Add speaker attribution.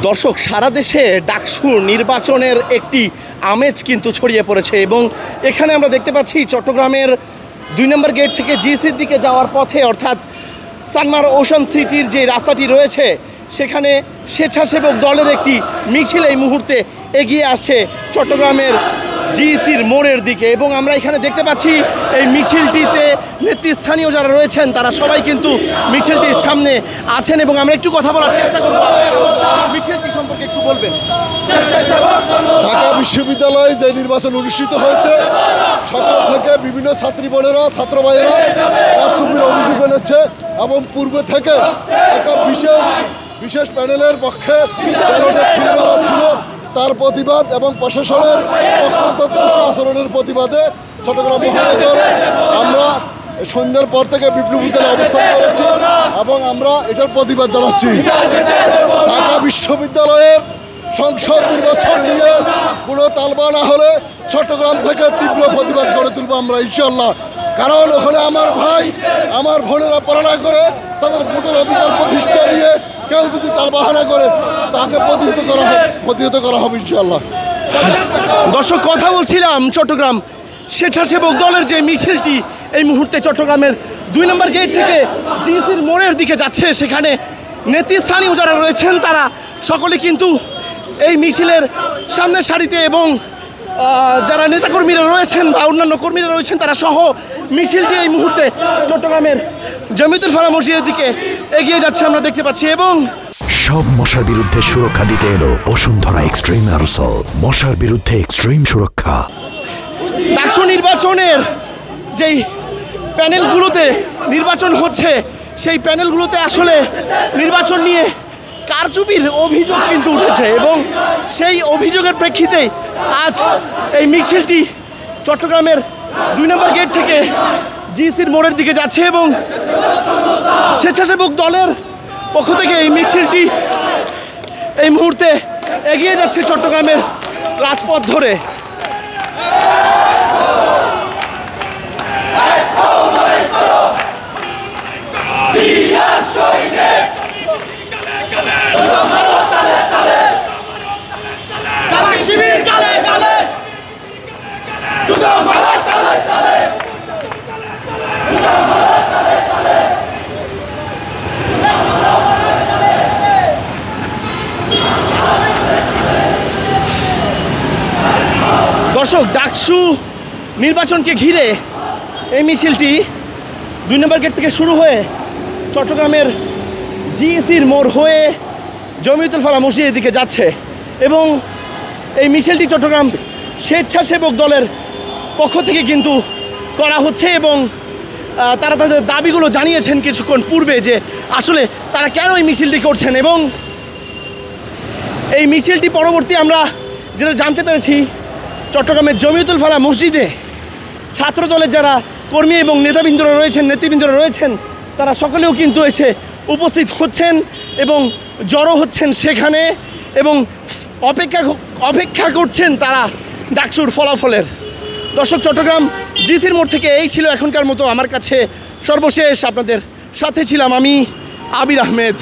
Speaker 1: দর্শক, সারা দেশে ডাকসু নির্বাচনের একটি আমেজ কিন্তু ছড়িয়ে পড়েছে এবং এখানে আমরা দেখতে পাচ্ছি চট্টগ্রামের ২ নম্বর গেট থেকে জিসির দিকে যাওয়ার পথে অর্থাৎ সানমার ওশান সিটির যে রাস্তাটি রয়েছে সেখানে স্বেচ্ছাসেবক দলের একটি মিছিল এই মুহূর্তে এগিয়ে আসছে চট্টগ্রামের জিসির মোড়ের দিকে এবং আমরা এখানে দেখতে পাচ্ছি এই মিছিলটিতে নেতৃস্থানীয় যারা রয়েছেন তারা সবাই কিন্তু মিছিলটির সামনে আছেন এবং আমরা একটু কথা বলার চেষ্টা করব। মিছিলটি সম্পর্কে একটু বলবেন।
Speaker 2: ঢাকা বিশ্ববিদ্যালয়ে যে নির্বাচন অনুষ্ঠিত হয়েছে সকাল থেকে বিভিন্ন ছাত্রী বোনেরা ছাত্র ভাইয়েরা কারচুপির অভিযোগ এনেছে এবং পূর্বে থেকে একটা বিশেষ প্যানেলের পক্ষে ব্যালটে ছিল ছিল তার প্রতিবাদ এবং প্রশাসনের পক্ষপাতদুষ্ট আচরণের প্রতিবাদে চট্টগ্রাম মহানগরে আমরা সন্ধ্যার পর থেকে বিপ্লব উদ্যানে অবস্থান করেছি এবং আমরা এটার প্রতিবাদ জানাচ্ছি। ঢাকা বিশ্ববিদ্যালয়ের সংসদ নির্বাচন নিয়ে কোনো তালবা না হলে চট্টগ্রাম থেকে তীব্র প্রতিবাদ গড়ে তুলব আমরা ইনশাল্লাহ। কারণ ওখানে আমার ভাই আমার বোনেরা পড়াশোনা করে তাদের ভোটের অধিকার প্রতিষ্ঠা নিয়ে কেউ যদি তালবাহানা করে তাকে প্রতিহত করা হবে ইনশাল্লাহ।
Speaker 1: দর্শক, কথা বলছিলাম চট্টগ্রাম স্বেচ্ছাসেবক দলের যে মিছিলটি এই মুহূর্তে চট্টগ্রামের ২ নম্বর গেট থেকে জিসির মোড়ের দিকে যাচ্ছে সেখানে নেতৃস্থানীয় যারা রয়েছেন তারা সকলে কিন্তু এই মিছিলের সামনের সারিতে এবং যারা নেতাকর্মীরা রয়েছেন বা অন্যান্য কর্মীরা রয়েছেন তারা সহ মিছিলটি এই মুহূর্তে চট্টগ্রামের জমিয়তুল ফালাহ মসজিদের দিকে এগিয়ে যাচ্ছে আমরা দেখতে পাচ্ছি। এবং
Speaker 3: সব মশার বিরুদ্ধে সুরক্ষা দিতে এলো বসুন্ধরা এক্সট্রিম অ্যারোসল, মশার বিরুদ্ধে এক্সট্রিম সুরক্ষা।
Speaker 1: ডাকসু নির্বাচনের যেই প্যানেলগুলোতে নির্বাচন হচ্ছে সেই প্যানেলগুলোতে আসলে নির্বাচন নিয়ে কারচুপির অভিযোগ কিন্তু উঠেছে এবং সেই অভিযোগের প্রেক্ষিতে আজ এই মিছিলটি চট্টগ্রামের ২ নম্বর গেট থেকে জিসির মোড়ের দিকে যাচ্ছে এবং স্বেচ্ছাসেবক দলের পক্ষ থেকে এই মিছিলটি এই মুহূর্তে এগিয়ে যাচ্ছে চট্টগ্রামের রাজপথ ধরে। দর্শক, ডাকসু নির্বাচনকে ঘিরে এই মিছিলটি ২ নম্বর গেট থেকে শুরু হয়ে চট্টগ্রামের জিসির মোড় হয়ে জমিয়তুল ফালাহ মসজিদের দিকে যাচ্ছে এবং এই মিছিলটি চট্টগ্রাম স্বেচ্ছাসেবক দলের পক্ষ থেকে কিন্তু করা হচ্ছে এবং তারা তাদের দাবিগুলো জানিয়েছেন কিছুক্ষণ পূর্বে যে আসলে তারা কেন এই মিছিলটি করছেন এবং এই মিছিলটি পরবর্তী আমরা যেটা জানতে পেরেছি চট্টগ্রামের জমিয়তুল ফালাহ মসজিদে ছাত্র দলের যারা কর্মী এবং নেতৃবৃন্দরা রয়েছেন তারা সকলেও কিন্তু এসে উপস্থিত হচ্ছেন এবং জড়ো হচ্ছেন সেখানে এবং অপেক্ষা করছেন তারা ডাকসুর ফলাফলের। দর্শক, চট্টগ্রাম জিসির মোড় থেকে এই ছিল এখনকার মতো আমার কাছে সর্বশেষ। আপনাদের সাথে ছিলাম আমি আবির আহমেদ।